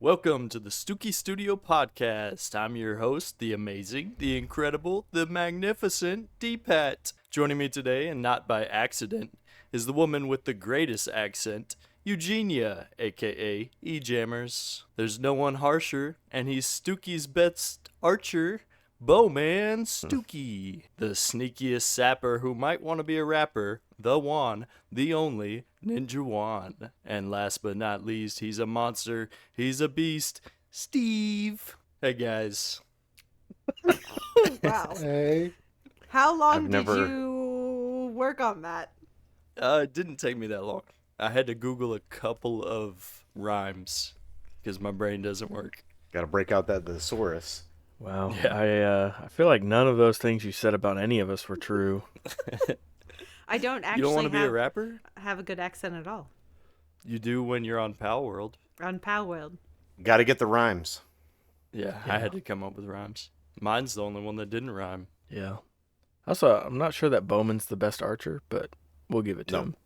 Welcome to the Stuki Podcast. I'm your host, the amazing, the incredible, the magnificent D-Pat. Joining me today, and not by accident, is the woman with the greatest accent, Eugenia, aka E-Jammers. There's no one harsher, and he's Stuki's best archer, Bowman Stuki. The sneakiest sapper who might want to be a rapper, the one, the only, Ninja Juan. And last but not least, he's a monster, he's a beast, Steve. Hey guys. Wow. Hey. How long I've did never- you work on that? It didn't take me that long. I had to Google a couple of rhymes because my brain doesn't work. Got to break out that thesaurus. Wow. Yeah. I feel like none of those things you said about any of us were true. I don't You actually don't want to be a rapper? have a good accent at all. You do when you're on palworld. On palworld. Got to get the rhymes. Yeah, I had to come up with rhymes. Mine's the only one that didn't rhyme. Yeah. Also, I'm not sure that Bowman's the best archer, but we'll give it to him.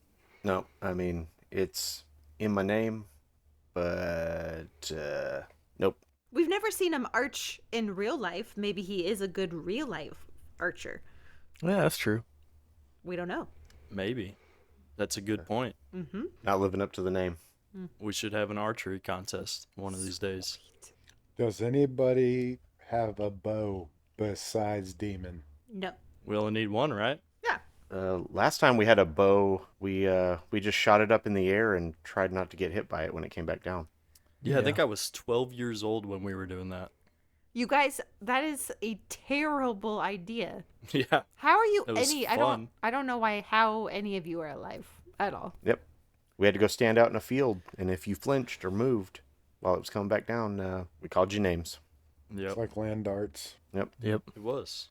No, I mean, it's in my name, but nope. We've never seen him arch in real life. Maybe he is a good real life archer. Yeah, that's true. We don't know. Maybe. That's a good point. Mm-hmm. Not living up to the name. We should have an archery contest one of these days. Does anybody have a bow besides Demon? No. We only need one, right? Yeah. Last time we had a bow, we just shot it up in the air and tried not to get hit by it when it came back down. Yeah, I think I was 12 years old when we were doing that. You guys, that is a terrible idea. Yeah. How are you It was any fun. I don't know how any of you are alive at all. Yep. We had to go stand out in a field, and if you flinched or moved while it was coming back down, we called you names. Yep. It's like land darts. Yep. It was.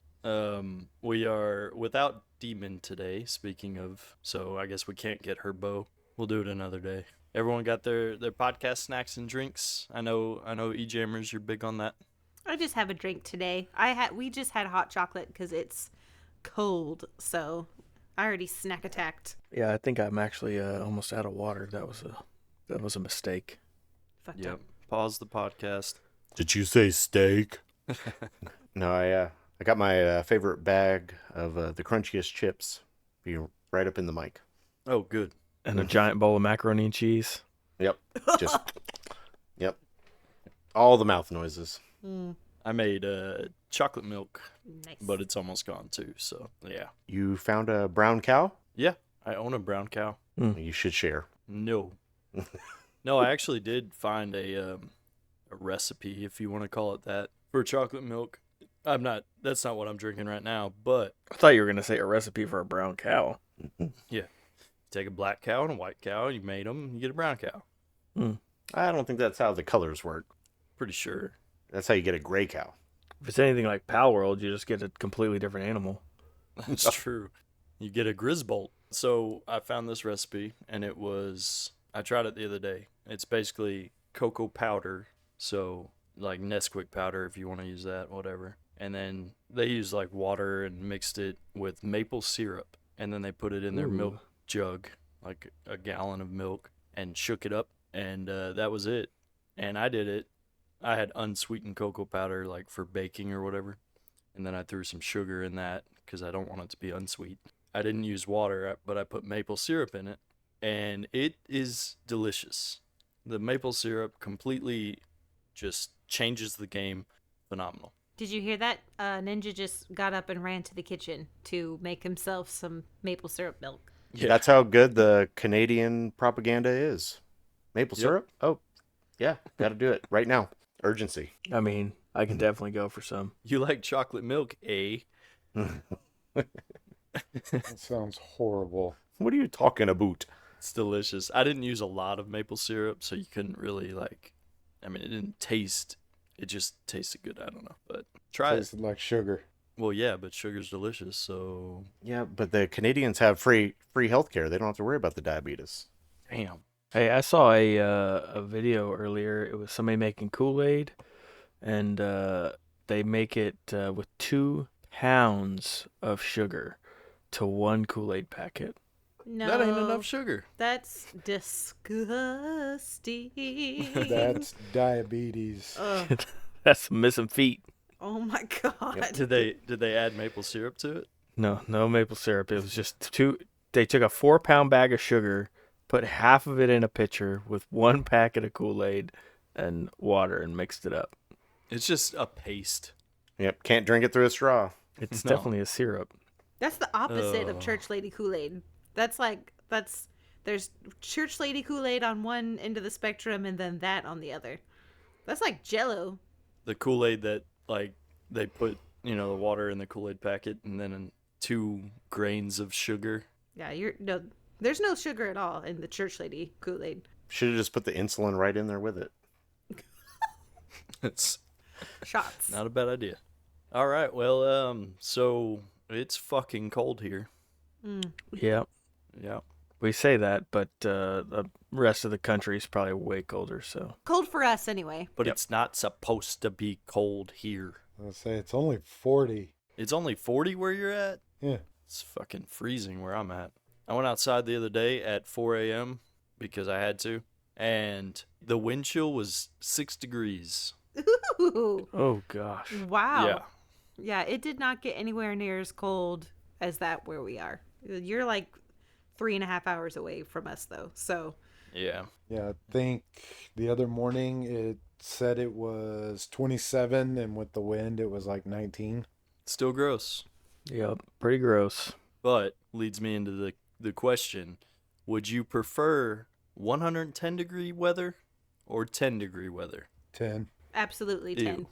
We are without Demon today, speaking of, so I guess we can't get her bow. We'll do it another day. Everyone got their podcast snacks and drinks. I know E-Jammers, you're big on that. I just have a drink today. We just had hot chocolate because it's cold, so I already snack attacked. Yeah, I think I'm actually almost out of water. That was a mistake. Fucked Yep. up. Pause the podcast. Did you say steak? No, I got my favorite bag of the crunchiest chips. Be right up in the mic. Oh, good. And a giant bowl of macaroni and cheese. Yep. Just. Yep. All the mouth noises. I made chocolate milk, Nice. but it's almost gone too. So yeah. You found a brown cow? Yeah, I own a brown cow. You should share. No. No, I actually did find a recipe, if you want to call it that, for chocolate milk. That's not what I'm drinking right now, but I thought you were going to say a recipe for a brown cow. take a black cow and a white cow, you made them, you get a brown cow. I don't think that's how the colors work. Pretty sure. That's how you get a gray cow. If it's anything like palworld, you just get a completely different animal. That's true. You get a Grisbolt. So I found this recipe, and I tried it the other day. It's basically cocoa powder, so like Nesquik powder if you want to use that, whatever. And then they used like water and mixed it with maple syrup, and then they put it in their milk jug, like a gallon of milk, and shook it up, and that was it. And I did it. I had unsweetened cocoa powder, like for baking or whatever, and then I threw some sugar in that because I don't want it to be unsweet. I didn't use water, but I put maple syrup in it, and it is delicious. The maple syrup completely just changes the game. Phenomenal. Did you hear that? Ninja just got up and ran to the kitchen to make himself some maple syrup milk. Yeah. That's how good the Canadian propaganda is. Maple Yep. syrup? Oh, yeah. Got to do it right now. Urgency. I mean, I can definitely go for some. You like chocolate milk, eh? That sounds horrible. What are you talking about? It's delicious. I didn't use a lot of maple syrup, so you couldn't really it didn't taste. It just tasted good. I don't know, but try it. Tasted like sugar. Well, yeah, but sugar's delicious, so Yeah, but the Canadians have free healthcare. They don't have to worry about the diabetes. damn. Hey, I saw a video earlier. It was somebody making Kool-Aid, and they make it with 2 pounds of sugar to 1 Kool-Aid packet. No. That ain't enough sugar. That's disgusting. That's diabetes. Ugh. That's some missing feet. Oh my god. Did they add maple syrup to it? No maple syrup. It was just two. They took a 4-pound bag of sugar, put half of it in a pitcher with 1 packet of Kool-Aid and water, and mixed it up. It's just a paste. Yep, can't drink it through a straw. It's No. definitely a syrup. That's the opposite of Ugh. Church Lady Kool-Aid. There's Church Lady Kool-Aid on one end of the spectrum and then that on the other. That's like Jell-O. The Kool-Aid that like they put, the water in the Kool-Aid packet and then 2 grains of sugar. Yeah, there's no sugar at all in the Church Lady Kool-Aid. Should have just put the insulin right in there with it. It's Shots. not a bad idea. All right, well, so it's fucking cold here. Yeah, Yeah. we say that, but the rest of the country is probably way colder. So Cold for us anyway. But it's not supposed to be cold here. I'll say it's only 40. It's only 40 where you're at? Yeah. It's fucking freezing where I'm at. I went outside the other day at 4 a.m. because I had to, and the wind chill was 6 degrees. Ooh. oh gosh, Wow. Yeah. Yeah, it did not get anywhere near as cold as that where we are. You're like 3.5 hours away from us though. So Yeah. Yeah, I think the other morning it said it was 27, and with the wind it was like 19. Still gross. yep, pretty gross. But leads me into the question, would you prefer 110 degree weather or 10 degree weather? 10. absolutely Ew. 10.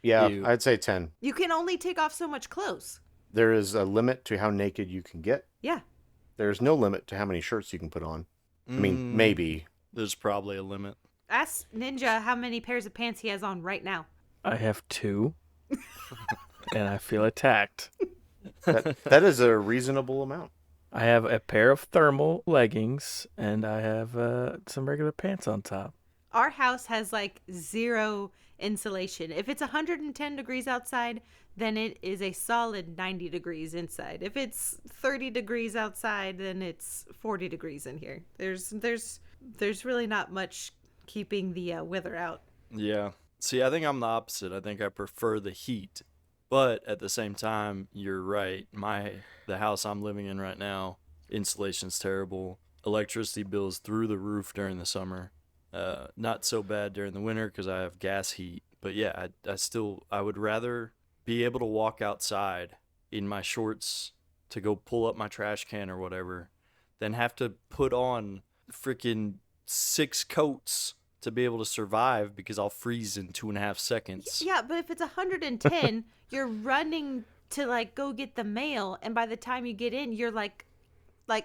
Yeah, Ew. I'd say 10. You can only take off so much clothes. There is a limit to how naked you can get. Yeah. There's no limit to how many shirts you can put on. I mean, Mm, maybe. There's probably a limit. Ask Ninja how many pairs of pants he has on right now. I have 2, and I feel attacked. That is a reasonable amount. I have a pair of thermal leggings, and I have some regular pants on top. Our house has like 0 insulation. If it's 110 degrees outside, then it is a solid 90 degrees inside. If it's 30 degrees outside, then it's 40 degrees in here. There's really not much keeping the weather out. Yeah. See, I think I'm the opposite. I think I prefer the heat. But at the same time, you're right. The house I'm living in right now, insulation's terrible. Electricity bills through the roof during the summer. Not so bad during the winter because I have gas heat. But yeah, I would rather be able to walk outside in my shorts to go pull up my trash can or whatever than have to put on freaking 6 coats to be able to survive because I'll freeze in 2.5 seconds. Yeah, but if it's 110, you're running to like go get the mail, and by the time you get in, you're like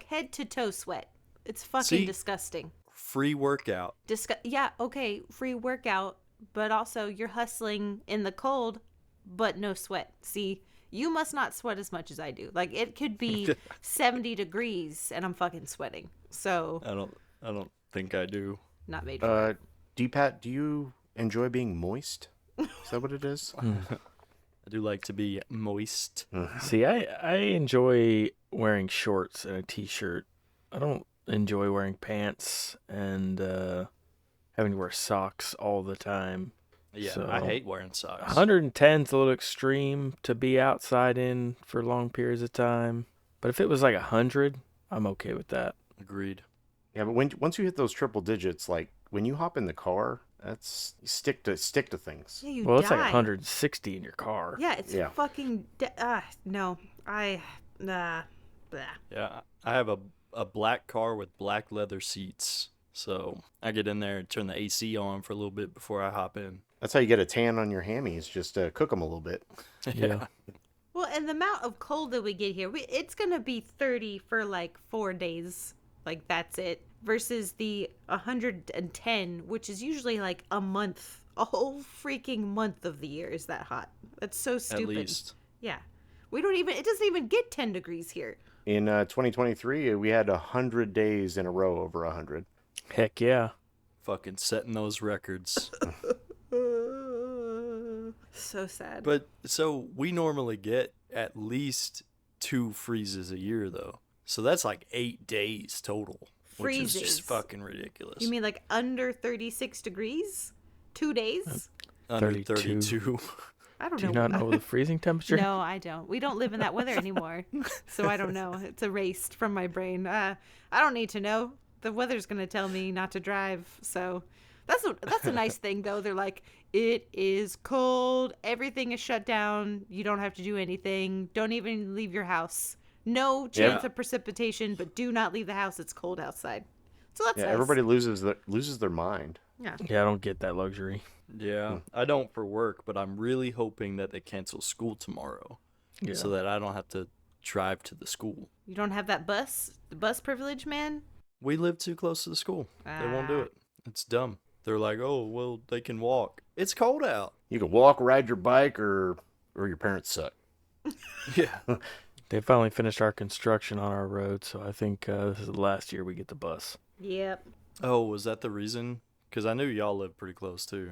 head to toe sweat. It's fucking See? disgusting. Free workout. Yeah, okay, free workout, but also you're hustling in the cold, but no sweat. See, you must not sweat as much as I do. Like it could be 70 degrees and I'm fucking sweating. So I don't think I do. not made for it. D-Pat, do you enjoy being moist? Is that what it is? I do like to be moist. See, I enjoy wearing shorts and a t-shirt. I don't enjoy wearing pants and having to wear socks all the time. Yeah, So- I hate wearing socks. 110's a little extreme to be outside in for long periods of time. But if it was like 100, I'm okay with that. Agreed. Yeah, but once you hit those triple digits, like when you hop in the car, that's stick to things. Yeah, you Well, it's die. like 160 in your car. Yeah, it's Yeah. fucking no. Blah. Yeah, I have a black car with black leather seats. So I get in there and turn the AC on for a little bit before I hop in. That's how you get a tan on your hammies. Just cook them a little bit. Yeah. Well, and the amount of cold that we get here, it's going to be 30 for like 4 days. Like, that's it. Versus the 110, which is usually like a month. A whole freaking month of the year is that hot. That's so stupid. At least. Yeah. It doesn't even get 10 degrees here. In 2023, we had 100 days in a row over 100. Heck yeah. Fucking setting those records. So sad. But so we normally get at least 2 freezes a year though. So that's like 8 days total, which is Freezes. just fucking ridiculous. You mean like under 36 degrees? 2 days? Under 32. 32. I don't Do know. you not know the freezing temperature? No, I don't. We don't live in that weather anymore. So I don't know. It's erased from my brain. I don't need to know. The weather's going to tell me not to drive. So that's a nice thing, though. They're like, it is cold. Everything is shut down. You don't have to do anything. Don't even leave your house. No chance of precipitation, but do not leave the house. It's cold outside. So that's nice. Everybody loses their mind. Yeah. Yeah, I don't get that luxury. Yeah, I don't for work, but I'm really hoping that they cancel school tomorrow so that I don't have to drive to the school. You don't have the bus privilege, man? We live too close to the school. They won't do it. It's dumb. They're like, oh, well, they can walk. It's cold out. You can walk, ride your bike, or your parents suck. Yeah. They finally finished our construction on our road, so I think this is the last year we get the bus. Yep. Oh, was that the reason? Because I knew y'all live pretty close, too.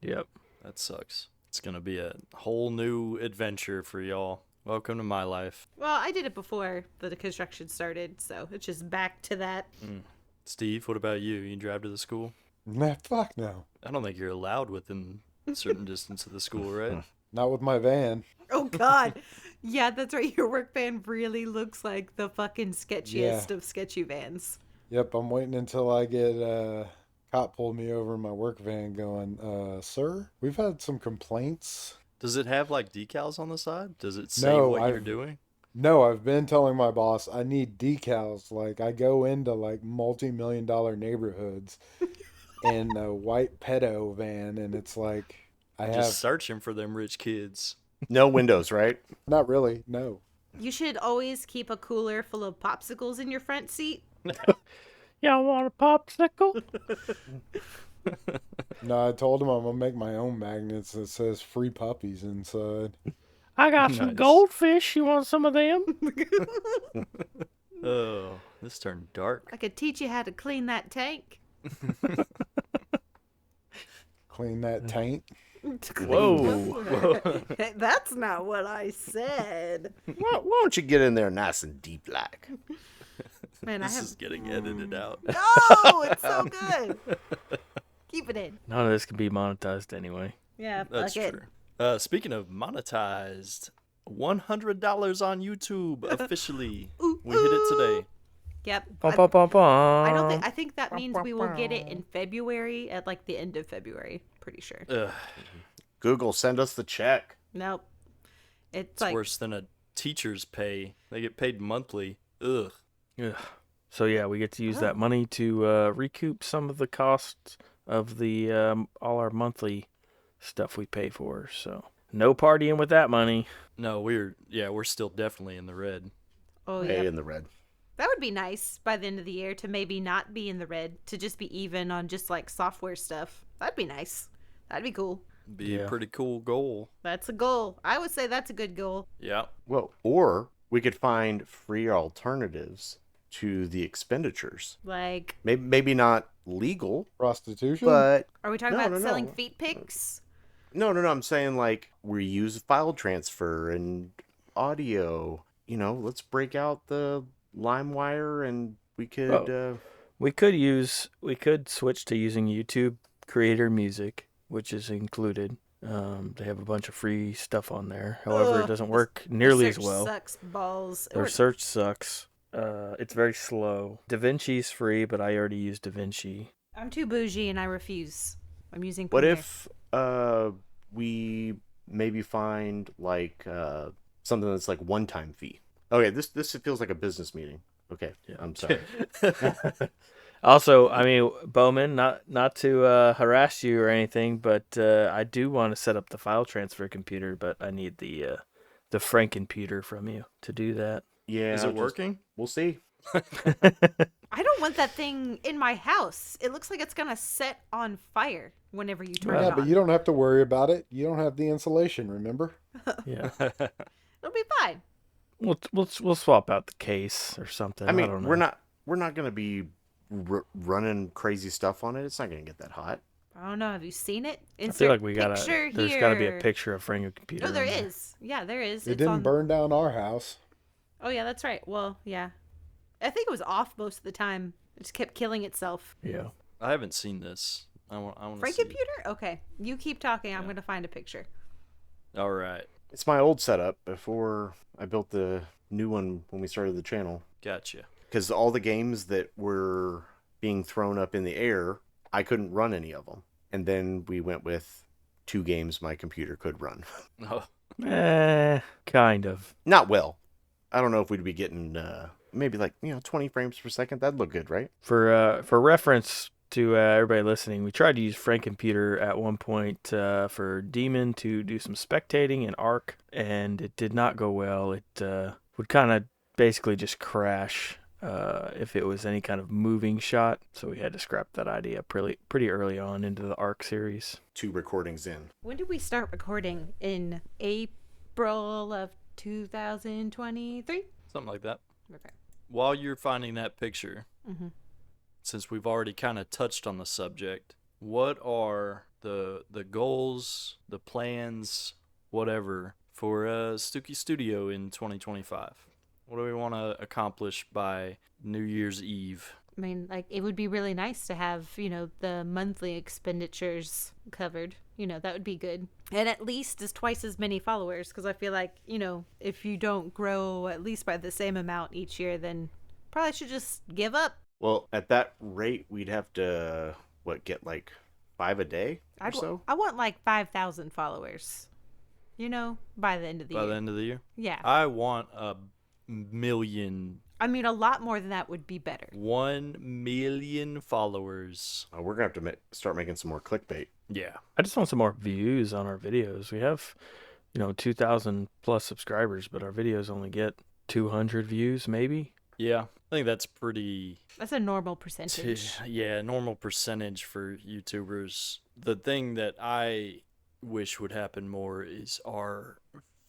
Yep. That sucks. It's going to be a whole new adventure for y'all. Welcome to my life. Well, I did it before the construction started, so it's just back to that. Steve, what about you? You drive to the school? Nah, fuck no. I don't think you're allowed within a certain distance of the school, right? Not with my van. Oh, God. Yeah, that's right. Your work van really looks like the fucking sketchiest of sketchy vans. Yep, I'm waiting until I get cop pulled me over in my work van going, sir, we've had some complaints. Does it have like decals on the side? Does it say No, what you're doing? No, I've been telling my boss I need decals. Like, I go into like multi-million-dollar neighborhoods in a white pedo van, and it's like Just searching for them rich kids. No windows, right? Not really, no. You should always keep a cooler full of popsicles in your front seat. Y'all want a popsicle? No, I told him I'm gonna make my own magnets that says free puppies inside. I got some goldfish. You want some of them? Oh, this turned dark. I could teach you how to clean that tank. Clean that taint. Whoa. That's not what I said. Why don't you get in there nice and deep like? Man, This is getting edited out. No, it's so good. Keep it in. None of this can be monetized anyway. Yeah, That's fuck it. true. Speaking of monetized, $100 on YouTube officially. We hit it today. Yep. Bum, bum, bum, bum. I think that means we will get it in February, at like the end of February. Pretty sure. Ugh, Google, send us the check. Nope. It's it's like worse than a teacher's pay. They get paid monthly. Ugh. Ugh. So yeah, we get to use that money to recoup some of the costs of the all our monthly stuff we pay for. So no partying with that money. No, we're still definitely in the red. oh Hey, yeah. in the red. That would be nice by the end of the year to maybe not be in the red, to just be even on just like software stuff. That'd be nice. That'd be cool. Be a pretty cool goal. That's a goal. I would say that's a good goal. Yeah. Well, or we could find free alternatives to the expenditures. Like, Maybe not legal, Prostitution? but are we talking No, about no, selling no. feet pics? no. I'm saying like we use file transfer and audio. You know, let's break out the LimeWire and we could. We could switch to using YouTube Creator Music, which is included. They have a bunch of free stuff on there. However, Ugh, it doesn't work nearly as Search well. Sucks balls. Their search sucks. It's very slow. DaVinci's free, but I already use DaVinci. I'm too bougie and I refuse. I'm using. What Premiere. if we maybe find like something that's like one-time fee? Okay, this feels like a business meeting. Okay, Yeah. I'm sorry. Also, I mean, Bowman, not to harass you or anything, but I do want to set up the file transfer computer, but I need the Frankenputer from you to do that. Yeah, Is it working? We'll see. I don't want that thing in my house. It looks like it's gonna set on fire whenever you turn Yeah, it on. but you don't have to worry about it. You don't have the insulation, remember? Yeah, It'll be fine. we'll swap out the case or something. I mean, don't know. we're not gonna be running crazy stuff on it. It's not gonna get that hot. I don't know. Have you seen it? I Insert feel like we picture there's here. gotta be a picture of Frankenputer. No, there on there. is. Yeah, there is. It It's didn't on... burn down our house. Oh yeah, that's right. Well, yeah. I think it was off most of the time. It just kept killing itself. Yeah. I haven't seen this. I want to Frank see. Computer? Okay. You keep talking. I'm Yeah. going to find a picture. All right. It's my old setup before I built the new one when we started the channel. Gotcha. Because all the games that were being thrown up in the air, I couldn't run any of them. And then we went with 2 games my computer could run. Oh, Kind of. Not well. I don't know if we'd be getting maybe 20 frames per second. That'd look good, right? For reference to everybody listening, we tried to use Frank Computer at one point for Demon to do some spectating in Ark, and it did not go well. It would kind of basically just crash if it was any kind of moving shot, so we had to scrap that idea pretty early on into the Ark series. 2 recordings in. When did we start recording? In April of 2023? something like that. Okay. While you're finding that picture, Mm-hmm. since we've already kind of touched on the subject, what are the goals, the plans, whatever, for Stuki Studio in 2025? What do we want to accomplish by New Year's Eve? I mean, like, it would be really nice to have, the monthly expenditures covered. That would be good. And at least is twice as many followers, because I feel like, if you don't grow at least by the same amount each year, then probably should just give up. Well, at that rate, we'd have to, get 5 a day or so? I want like 5,000 followers, by the end of the year. By the end of the year? Yeah. I want a million. I mean, a lot more than that would be better. 1 million followers. We're going to have to start making some more clickbait. Yeah. I just want some more views on our videos. We have, 2,000 plus subscribers, but our videos only get 200 views, maybe. Yeah. I think that's pretty. That's a normal percentage. Yeah, normal percentage for YouTubers. The thing that I wish would happen more is our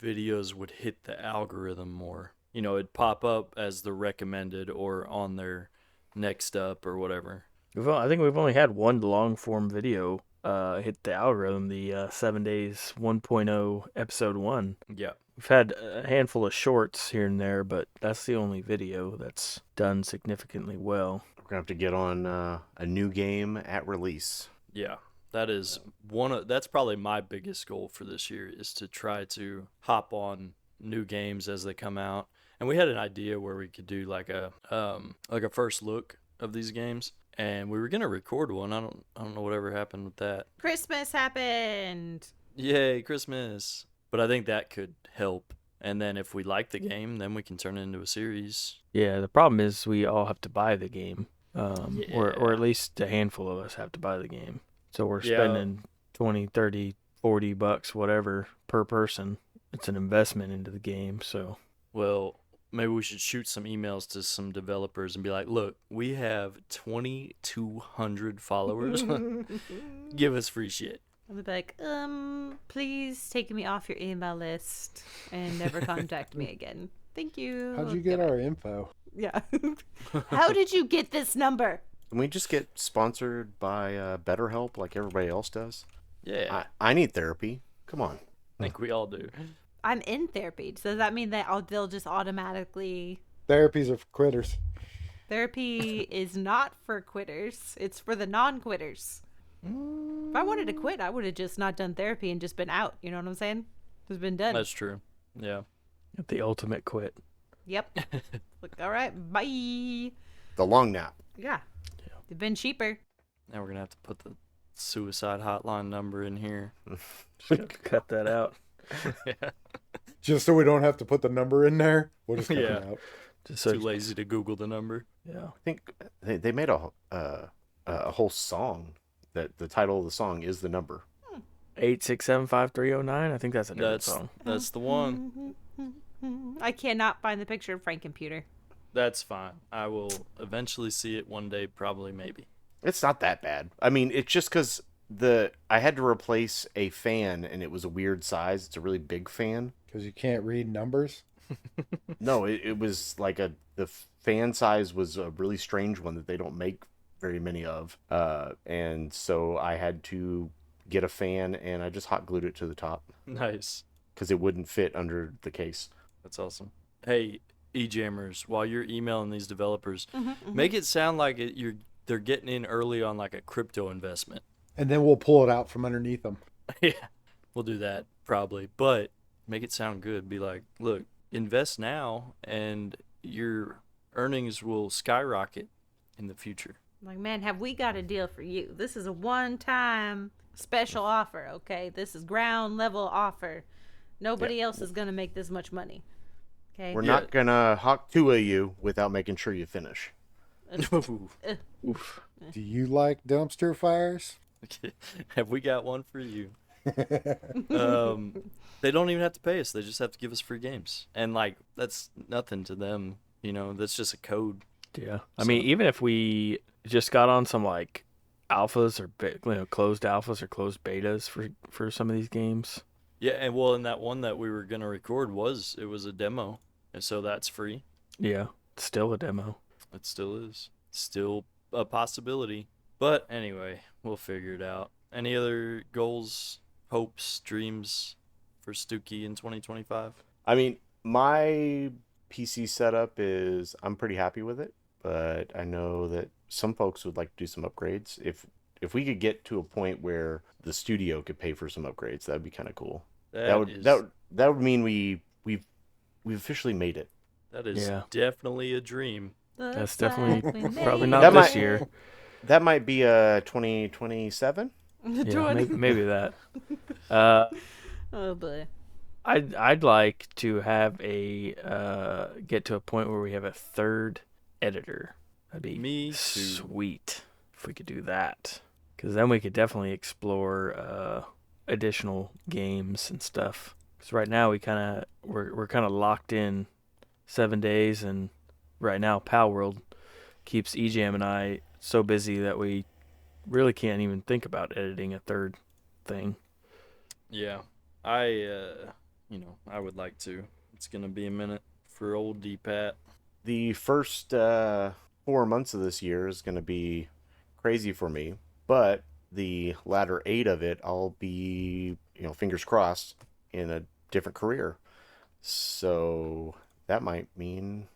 videos would hit the algorithm more. It'd pop up as the recommended or on their next up or whatever. I think we've only had one long form video hit the algorithm, the 7 Days 1.0 episode 1. Yeah. We've had a handful of shorts here and there, but that's the only video that's done significantly well. We're going to have to get on a new game at release. Yeah. That is that's probably my biggest goal for this year, is to try to hop on new games as they come out. And we had an idea where we could do like a first look of these games, and we were gonna record one. I don't know whatever happened with that. Christmas happened. Yay, Christmas! But I think that could help. And then if we like the game, then we can turn it into a series. Yeah, the problem is we all have to buy the game, or at Yeah. least a handful of us have to buy the game. So we're Yeah. spending 20, 30, 40 bucks, whatever, per person. It's an investment into the game, so Well, maybe we should shoot some emails to some developers and be like, look, we have 2,200 followers. Give us free shit. I'm gonna be like, please take me off your email list and never contact me again. Thank you. How'd you get our info? Yeah. How did you get this number? Can we just get sponsored by BetterHelp like everybody else does? Yeah, I need therapy. Come on. I think we all do. I'm in therapy. So does that mean that they'll just automatically... Therapies are for quitters. Therapy is not for quitters. It's for the non-quitters. If I wanted to quit, I would have just not done therapy and just been out. You know what I'm saying? Just been done. That's true. Yeah. the ultimate quit. Yep. Like, all right, bye. The long nap. Yeah. They've been cheaper. Now we're going to have to put the suicide hotline number in here. Cut that out. Yeah. Just so we don't have to put the number in there. We'll just cut Yeah. it out. Just Too lazy to Google the number. Yeah. I think they made a whole song that the title of the song is the number. 8675309. I think that's a different song. That's the one. I cannot find the picture of Frank Computer. That's fine. I will eventually see it one day, probably, maybe. It's not that bad. I mean, it's just because I had to replace a fan and it was a weird size. It's a really big fan. Because you can't read numbers. No, it was like the fan size was a really strange one that they don't make very many of. And so I had to get a fan and I just hot glued it to the top Nice. because it wouldn't fit under the case. That's awesome. Hey, e-jammers, while you're emailing these developers, make it sound like they're getting in early on like a crypto investment. And then we'll pull it out from underneath them. Yeah, we'll do that probably, but make it sound good. Be like, look, invest now, and your earnings will skyrocket in the future. Like, man, have we got a deal for you? This is a one-time special offer, okay? This is ground level offer. Nobody else is going to make this much money. Okay? We're not going to hawk two of you without making sure you finish. Oof. Do you like dumpster fires? Have we got one for you? They don't even have to pay us. They just have to give us free games. And, like, that's nothing to them. You know, that's just a code. Yeah. I mean, even if we just got on some, like, alphas or closed alphas or closed betas for some of these games. Yeah, and well, in that one that we were going to record it was a demo. And so that's free. Yeah. It's still a demo. It still is. Still a possibility. But anyway, we'll figure it out. Any other goals, hopes, dreams for Stuki in 2025? I mean, my PC setup I'm pretty happy with it, but I know that some folks would like to do some upgrades. If we could get to a point where the studio could pay for some upgrades, that'd be kind of cool. That would mean we've officially made it. That is definitely a dream. That's definitely probably not That this might- year. That might be 2027. Yeah, maybe that. Oh boy. I'd like to have get to a point where we have a third editor. That'd be Me too. Sweet if we could do that, because then we could definitely explore additional games and stuff. Because right now we're kind of locked in 7 days, and right now palworld keeps EJam and I so busy that we really can't even think about editing a third thing. Yeah, I would like to. It's gonna be a minute for old D-Pat. The first 4 months of this year is going to be crazy for me, but the latter 8 of it, I'll be, fingers crossed, in a different career. So that might mean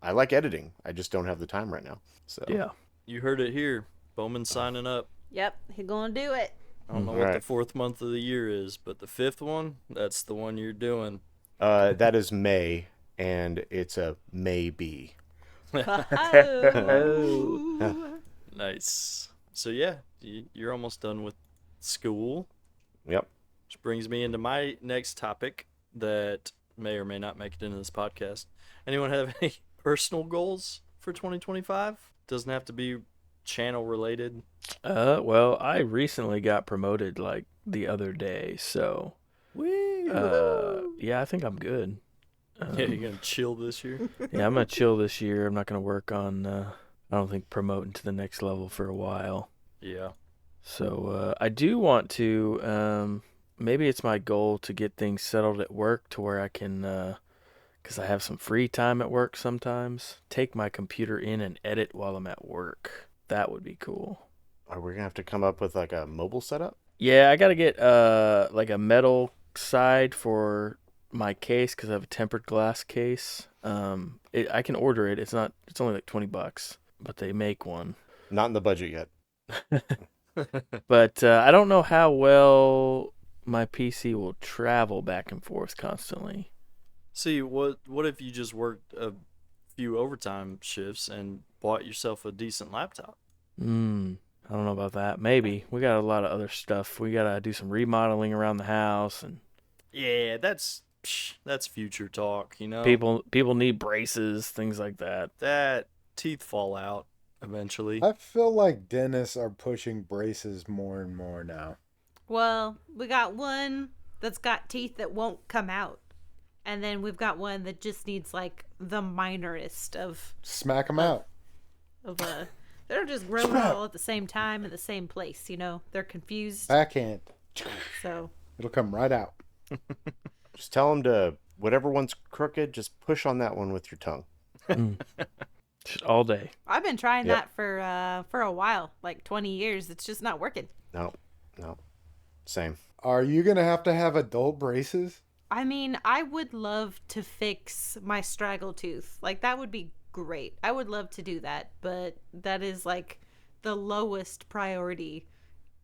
I like editing. I just don't have the time right now. So Yeah. You heard it here. Bowman's signing up. Yep, he's gonna do it. I don't know what the 4th month of the year is, but the 5th one, that's the one you're doing. that is May, and it's a maybe. Oh. Nice. So yeah, you're almost done with school. Yep. Which brings me into my next topic that may or may not make it into this podcast. Anyone have any personal goals for 2025? Doesn't have to be channel related. Well, I recently got promoted like the other day, so yeah, I think I'm good. Yeah, you're gonna chill this year. Yeah, I'm gonna chill this year. I'm not gonna work on I don't think promoting to the next level for a while. Yeah. So I do want to maybe it's my goal to get things settled at work to where I can because I have some free time at work sometimes, take my computer in and edit while I'm at work. That would be cool. Are we going to have to come up with like a mobile setup? Yeah, I got to get like a metal side for my case because I have a tempered glass case. I can order it. It's only like $20, but they make one. Not in the budget yet. But I don't know how well my PC will travel back and forth constantly. See, what if you just worked a few overtime shifts and bought yourself a decent laptop? I don't know about that. Maybe. We got a lot of other stuff. We got to do some remodeling around the house, and Yeah, that's future talk, you know. people need braces, things like that. That teeth fall out eventually. I feel like dentists are pushing braces more and more now. Well, we got one that's got teeth that won't come out. And then we've got one that just needs like the minorest of Smack them out. they're just growing all at the same time in the same place, you know. They're confused. Backhand. So It'll come right out. Just tell them to, whatever one's crooked, just push on that one with your tongue. Just all day. I've been trying Yep. that for a while, like 20 years. It's just not working. No. Same. Are you going to have adult braces? I mean, I would love to fix my straggle tooth. Like, that would be great. I would love to do that, but that is like the lowest priority.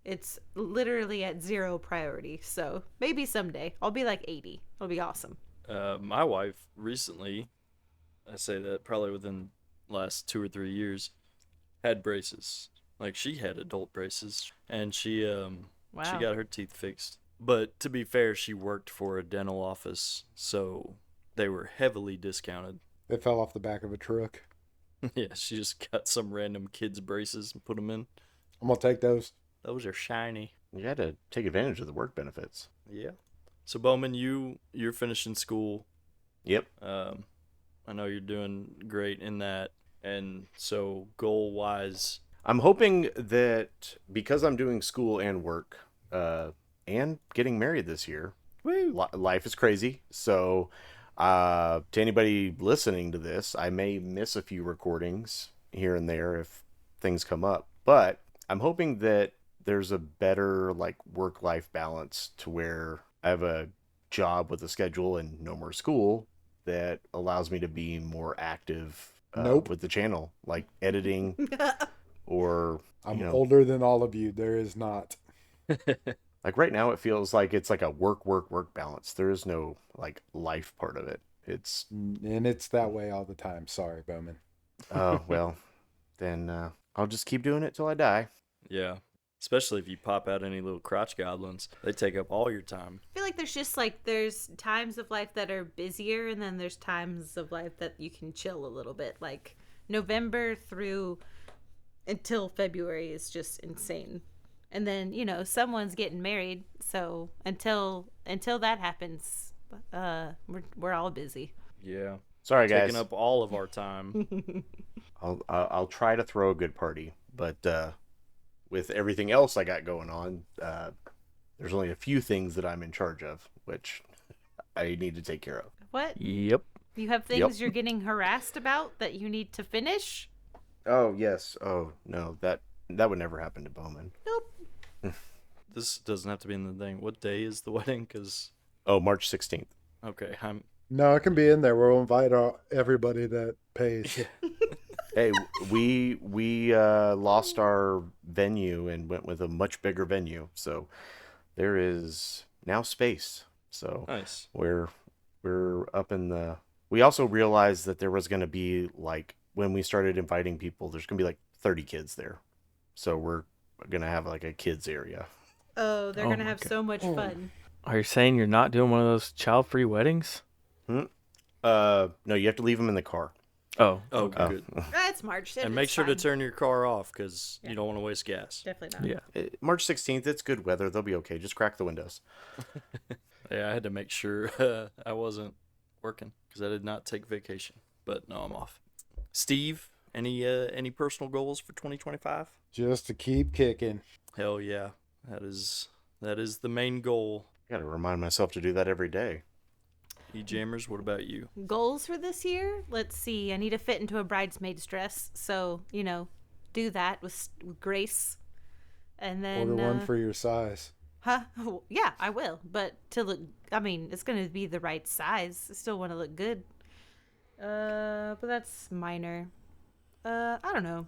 It's literally at 0 priority. So maybe someday I'll be like 80. It'll be awesome. My wife recently, I say that probably within the last 2 or 3 years, had braces. Like, she had adult braces, and she Wow. got her teeth fixed. But to be fair, she worked for a dental office, so they were heavily discounted. They fell off the back of a truck. Yeah, she just got some random kid's braces and put them in. I'm gonna take those. Those are shiny. You had to take advantage of the work benefits. Yeah. So Bowman, you're finishing school. Yep. I know you're doing great in that, and so goal wise, I'm hoping that because I'm doing school and work, and getting married this year, life is crazy. So, to anybody listening to this, I may miss a few recordings here and there if things come up. But I'm hoping that there's a better like work-life balance to where I have a job with a schedule and no more school that allows me to be more active with the channel, like editing or I'm older than all of you. There is not. Like right now, it feels like it's like a work balance. There is no like life part of it. And it's that way all the time. Sorry, Bowman. Oh, well, then I'll just keep doing it till I die. yeah. Especially if you pop out any little crotch goblins, they take up all your time. I feel like there's just like there's times of life that are busier, and then there's times of life that you can chill a little bit. Like November through until February is just insane. And then, someone's getting married, so until that happens, we're all busy. Yeah. Sorry, guys. Taking up all of our time. I'll try to throw a good party, but with everything else I got going on, there's only a few things that I'm in charge of, which I need to take care of. What? Yep. You have things you're getting harassed about that you need to finish? Oh yes. Oh no, that would never happen to Bowman. Nope. This doesn't have to be in the thing. What day is the wedding? Because Oh, March 16th. okay, No, it can be in there. We'll invite everybody that pays. Hey, we lost our venue and went with a much bigger venue, so there is now space. So nice. we're up in the. We also realized that there was going to be like when we started inviting people, there's going to be like 30 kids there, so we're going to have like a kids area. Oh, they're Oh going to my have God. so much fun. Are you saying you're not doing one of those child-free weddings? No, you have to leave them in the car. Oh. Oh, okay. good. It's March. And make sure to turn your car off because you don't want to waste gas. Definitely not. Yeah. March 16th, it's good weather. They'll be okay. Just crack the windows. Yeah, I had to make sure I wasn't working because I did not take vacation. But no, I'm off. Steve, any personal goals for 2025? Just to keep kicking. Hell yeah, that is the main goal. Got to remind myself to do that every day. E-Jammers, what about you? Goals for this year? Let's see. I need to fit into a bridesmaid's dress. So, do that with grace. And then... Order one for your size. Huh? Oh, yeah, I will. But to look... I mean, it's going to be the right size. I still want to look good. But that's minor. I don't know.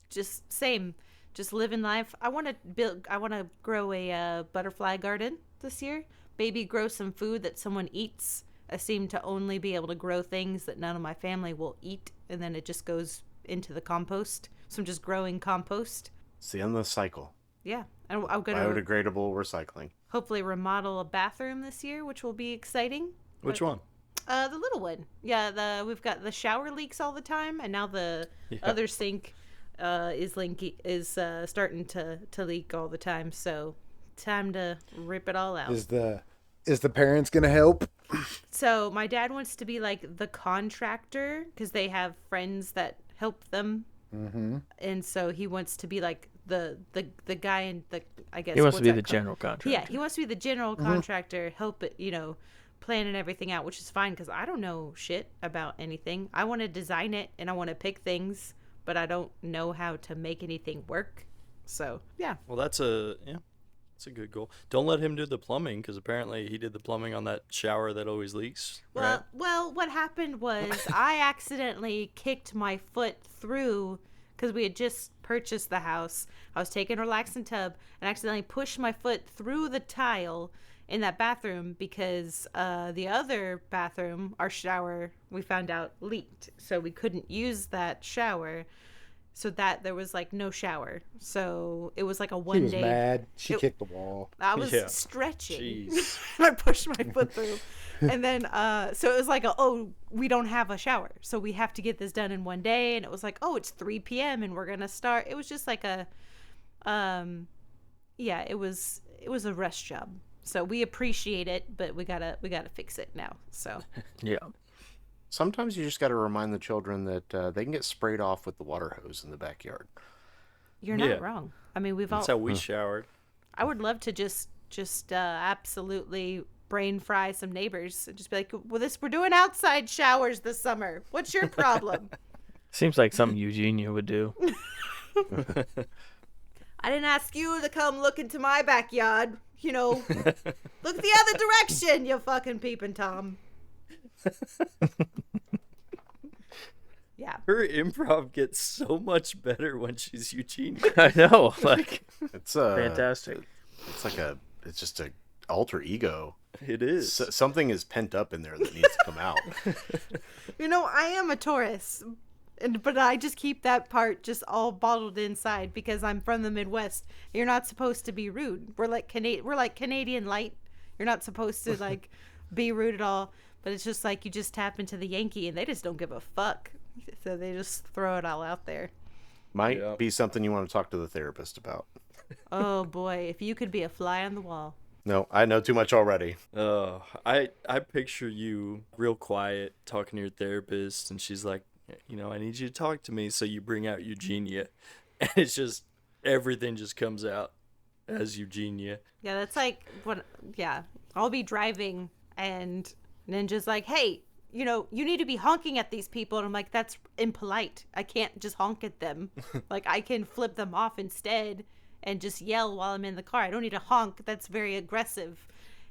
Just same. Just living life. I want to grow a butterfly garden this year. Maybe grow some food that someone eats. I seem to only be able to grow things that none of my family will eat, and then it just goes into the compost. So I'm just growing compost. It's the endless cycle. Yeah. And I'm going to Biodegradable recycling. hopefully remodel a bathroom this year, which will be exciting. Which one? The little one. Yeah, we've got the shower leaks all the time, and now the other sink is starting to leak all the time. So time to rip it all out. Is the parents gonna help? So my dad wants to be like the contractor because they have friends that help them, and so he wants to be like the guy in the I guess He wants to be what's the that general contractor. Yeah, he wants to be the general contractor, help it, planning everything out, which is fine because I don't know shit about anything. I want to design it and I want to pick things, but I don't know how to make anything work. So yeah, Well, It's a good goal. Don't let him do the plumbing, because apparently he did the plumbing on that shower that always leaks. Right? Well, what happened was I accidentally kicked my foot through because we had just purchased the house. I was taking a relaxing tub and accidentally pushed my foot through the tile in that bathroom because the other bathroom, our shower, we found out leaked. So we couldn't use that shower. So that there was like no shower. So it was like a She one was day. mad. She kicked the wall. I was Yeah. stretching. Jeez. I pushed my foot through. And then, so it was like, we don't have a shower. So we have to get this done in one day. And it was like, it's 3 p.m. and we're going to start. It was just like it was a rush job. So we appreciate it, but we gotta fix it now. So Yeah. Sometimes you just got to remind the children that they can get sprayed off with the water hose in the backyard. you're not Yeah. wrong. I mean, That's how we showered. I would love to just absolutely brain fry some neighbors and just be like, well, we're doing outside showers this summer. What's your problem? Seems like something Eugenia would do. I didn't ask you to come look into my backyard. Look the other direction, you fucking peeping Tom. Yeah. Her improv gets so much better when she's Eugenia. I know, like It's fantastic. It's just a alter ego. It is. Something is pent up in there that needs to come out. I am a Taurus, but I just keep that part just all bottled inside because I'm from the Midwest. You're not supposed to be rude. We're like Canadian light. You're not supposed to like be rude at all. But it's just like you just tap into the Yankee and they just don't give a fuck. So they just throw it all out there. Might be something you want to talk to the therapist about. Oh boy, if you could be a fly on the wall. No, I know too much already. I picture you real quiet talking to your therapist, and she's like, I need you to talk to me. So you bring out Eugenia, and it's just everything just comes out as Eugenia. Yeah, that's like I'll be driving and Ninja's like, hey, you need to be honking at these people. And I'm like, that's impolite. I can't just honk at them. Like, I can flip them off instead and just yell while I'm in the car. I don't need to honk. That's very aggressive.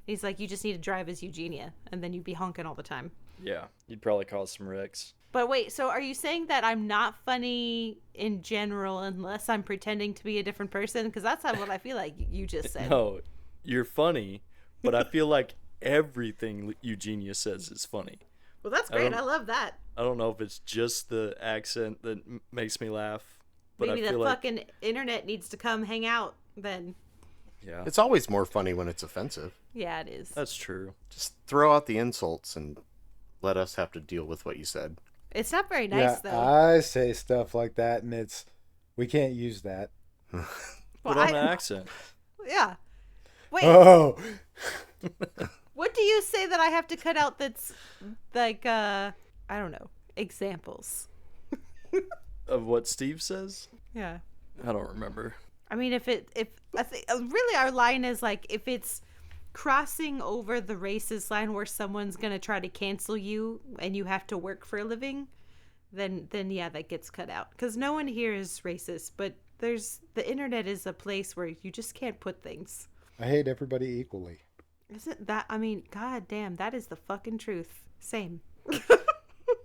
He's like, you just need to drive as Eugenia, and then you'd be honking all the time. Yeah, you'd probably cause some wrecks. But wait, so are you saying that I'm not funny in general unless I'm pretending to be a different person? Because that's not what I feel like you just said. No, you're funny, but I feel like everything Eugenia says is funny. Well, that's great. I love that. I don't know if it's just the accent that makes me laugh, but Maybe I the feel fucking internet needs to come hang out then. yeah, It's always more funny when it's offensive. Yeah, it is. that's true. Just throw out the insults and let us have to deal with what you said. It's not very nice, yeah, though. I say stuff like that, and we can't use that. Well, Put on an accent. Yeah. Wait, Oh, what do you say that I have to cut out that's like, I don't know, examples? Of what Steve says? Yeah. I don't remember. I mean, if I think really our line is like, if it's crossing over the racist line where someone's going to try to cancel you and you have to work for a living, then yeah, that gets cut out. Because no one here is racist, but the internet is a place where you just can't put things. I hate everybody equally. Isn't that, I mean, god damn, that is the fucking truth. Same.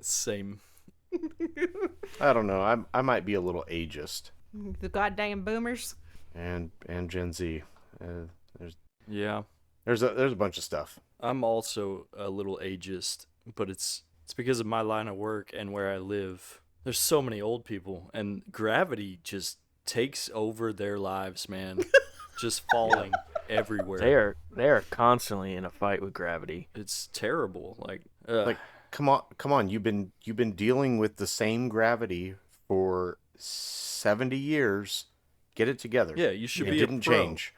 Same. I don't know. I might be a little ageist. The goddamn boomers. And Gen Z. Yeah. There's a bunch of stuff. I'm also a little ageist, but it's because of my line of work and where I live. There's so many old people, and gravity just takes over their lives, man. Just falling everywhere. They are constantly in a fight with gravity. It's terrible. Like Come on. You've been dealing with the same gravity for 70 years. Get it together. yeah, you should It be. didn't a pro. change.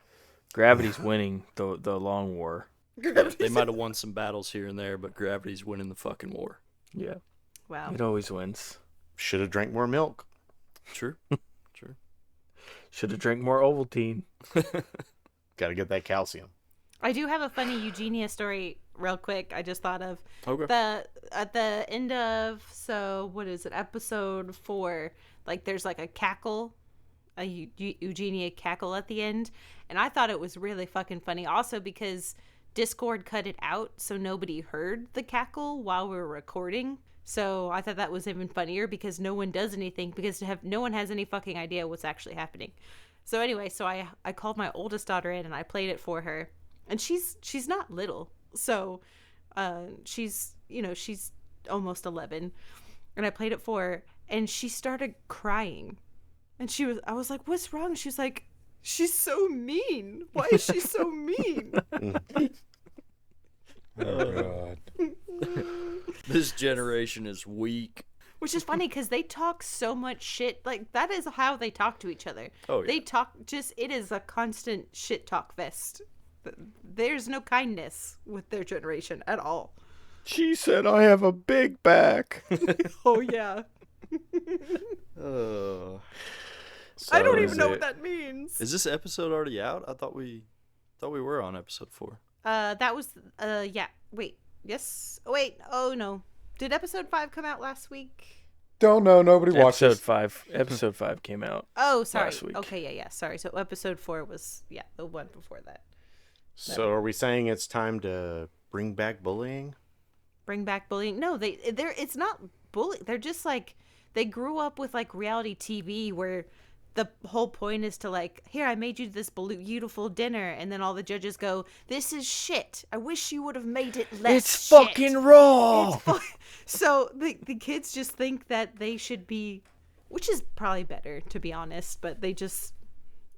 Gravity's winning the long war. They might have won some battles here and there, but gravity's winning the fucking war. Yeah, Wow. it always wins. Should have drank more milk. True. True. Should have drank more Ovaltine. Got to get that calcium. I do have a funny Eugenia story real quick. I just thought of Okay. at the end of, so what is it, episode 4, like there's like a cackle Eugenia cackle at the end, and I thought it was really fucking funny. Also because Discord cut it out, so nobody heard the cackle while we were recording. So I thought that was even funnier because no one does anything because no one has any fucking idea what's actually happening. So anyway, so I called my oldest daughter in and I played it for her, and she's not little, so she's almost 11, and I played it for her, and she started crying, and I was like, "What's wrong?" She's like, "She's so mean. Why is she so mean?" Oh God. This generation is weak. Which is funny because they talk so much shit. Like, that is how they talk to each other. Oh, yeah. They talk it is a constant shit talk fest. There's no kindness with their generation at all. She said I have a big back. Oh, yeah. I don't even know what that means. Is this episode already out? I thought we were on episode 4. That was, yeah. Wait. Yes. Wait. Oh, no. Did episode 5 come out last week? Don't know. Nobody watched Episode 5 came out. Oh, sorry. Last week. Okay, yeah. Sorry. So episode 4 was, the one before that. So are we saying it's time to bring back bullying? Bring back bullying? No, it's not bullying. They're just like, they grew up with like reality TV where the whole point is to like, here, I made you this beautiful dinner, and then all the judges go, this is shit. I wish you would have made it less It's shit. fucking raw. So the kids just think that they should be, which is probably better, to be honest, but they just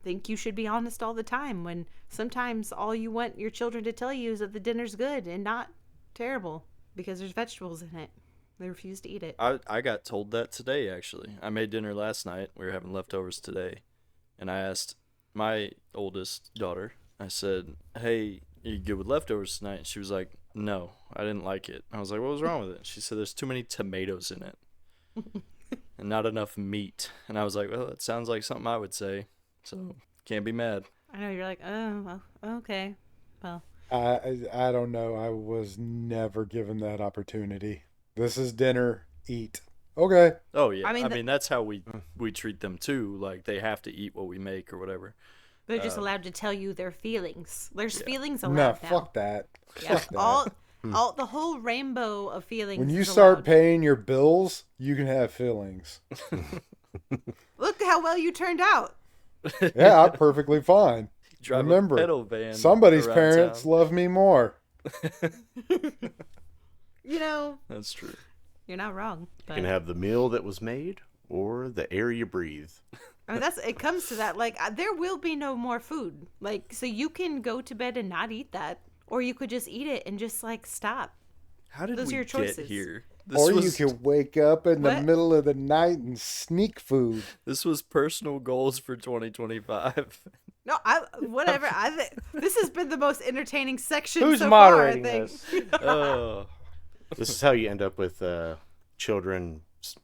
think you should be honest all the time when sometimes all you want your children to tell you is that the dinner's good and not terrible because there's vegetables in it. They refuse to eat it. I got told that today, actually. I made dinner last night. We were having leftovers today. And I asked my oldest daughter, I said, hey, you good with leftovers tonight? And she was like, no, I didn't like it. I was like, what was wrong with it? She said, there's too many tomatoes in it and not enough meat. And I was like, well, that sounds like something I would say. So can't be mad. I know, you're like, oh, well, okay. Well, I don't know. I was never given that opportunity. This is dinner. Eat. Okay. Oh, yeah. I I mean, mean that's how we treat them, too. Like, they have to eat what we make or whatever. they're just allowed to tell you their feelings. There's feelings No, allowed now. fuck that. Yeah, Fuck that. all the whole rainbow of feelings. When you is start allowed. paying your bills, you can have feelings. Look how well you turned out. Yeah, I'm perfectly fine. Drive Remember, a pedal van somebody's around parents town. love me more. You know, That's true. you're not wrong. You But, can have the meal that was made or the air you breathe. I mean, it comes to that. Like, there will be no more food. Like, so you can go to bed and not eat that, or you could just eat it and just like stop. How did Those we are your get choices. here? Or you can wake up in the What? middle of the night and sneak food. This was personal goals for 2025. No, whatever. This has been the most entertaining section Who's so moderating far, I think. this? Oh, This is how you end up with children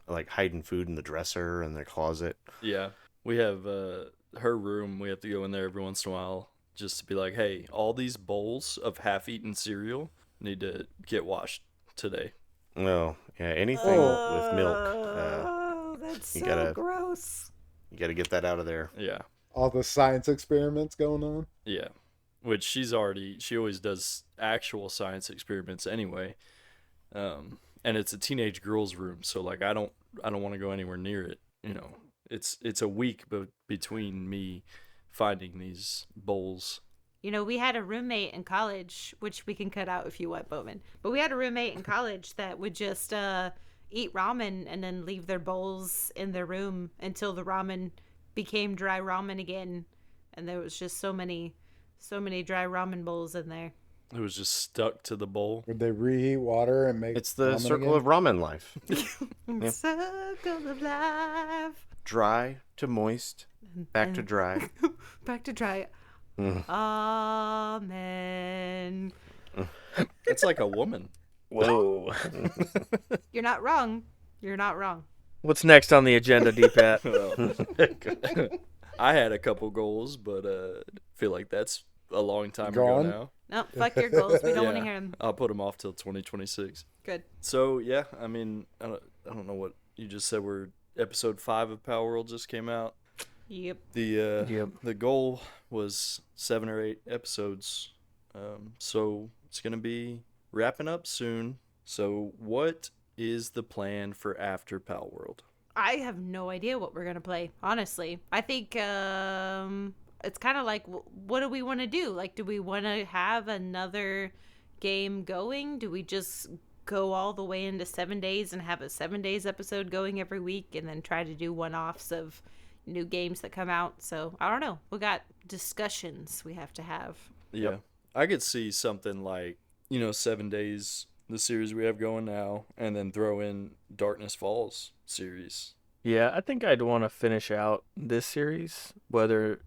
like hiding food in the dresser and their closet. yeah. We have her room. We have to go in there every once in a while just to be like, hey, all these bowls of half-eaten cereal need to get washed today. No, yeah, anything with milk. Oh, that's you so gotta- gross. You got to get that out of there. Yeah. All the science experiments going on. Yeah. Which she always does actual science experiments anyway. And it's a teenage girl's room, so like I don't want to go anywhere near it, you know. It's a week between me finding these bowls. You know, we had a roommate in college, which we can cut out if you want, Bowman. But we had a roommate in college that would just eat ramen and then leave their bowls in their room until the ramen became dry ramen again. And there was just so many dry ramen bowls in there. It was just stuck to the bowl. Would they reheat water and make It's the ramen circle again? of ramen life. Circle of life. Dry to moist, back to dry. Back to dry. Mm. Amen. It's like a woman. Whoa. You're not wrong. You're not wrong. What's next on the agenda, D-Pat? Well, I had a couple goals, but feel like that's a long time Gone? ago now. No, fuck your goals. We don't want to hear them. I'll put them off till 2026. Good. So yeah, I mean, I don't know what you just said. Episode 5 of palworld just came out. Yep. The goal was 7 or 8 episodes, so it's gonna be wrapping up soon. So what is the plan for after palworld? I have no idea what we're gonna play. Honestly, I think it's kind of like, what do we want to do? Like, do we want to have another game going? Do we just go all the way into 7 days and have a 7 days episode going every week, and then try to do one-offs of new games that come out? So I don't know. We got discussions we have to have. Yeah, I could see something like 7 days, the series we have going now, and then throw in Darkness Falls series. Yeah, I think I'd want to finish out this series. Whether,